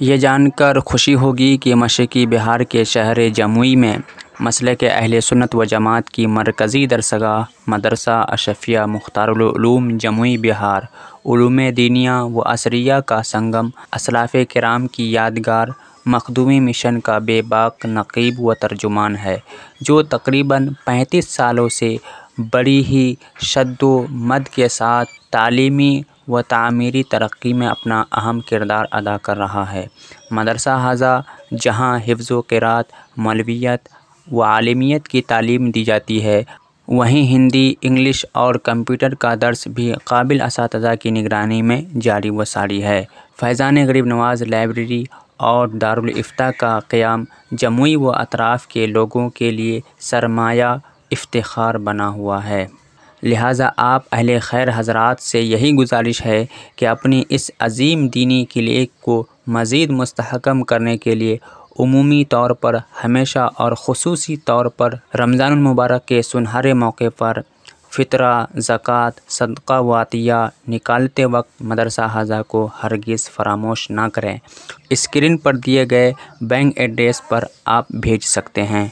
یہ جان کر خوشی ہوگی کہ مشرقی بہار کے شہر جموئی میں مسلک اہل سنت و جماعت کی مرکزی درسگاہ مدرسہ اشرفیہ مختار العلوم جموئی بہار علوم دینیہ و عصریہ کا سنگم، اسلاف کرام کی یادگار، مخدومی مشن کا بے باک نقیب و ترجمان ہے، جو تقریباً 35 سالوں سے بڑی ہی شد و مد کے ساتھ تعلیمی و تعمیری ترقی میں اپنا اہم کردار ادا کر رہا ہے۔ مدرسہ ھذا جہاں حفظ و قرأت، مولویت و عالمیت کی تعلیم دی جاتی ہے، وہیں ہندی، انگلش اور کمپیوٹر کا درس بھی قابل اساتذہ کی نگرانی میں جاری و ساری ہے۔ فیضان غریب نواز لائبریری اور دارالافتاء کا قیام جموئی و اطراف کے لوگوں کے لیے سرمایہ افتخار بنا ہوا ہے۔ لہٰذا آپ اہل خیر حضرات سے یہی گزارش ہے کہ اپنی اس عظیم دینی قلعے کو مزید مستحکم کرنے کے لیے عمومی طور پر ہمیشہ اور خصوصی طور پر رمضان المبارک کے سنہرے موقع پر فطرہ، زکوٰۃ، صدقہ و عطیہ نکالتے وقت مدرسہ ھذا کو ہرگز فراموش نہ کریں۔ اسکرین پر دیے گئے بینک ایڈریس پر آپ بھیج سکتے ہیں۔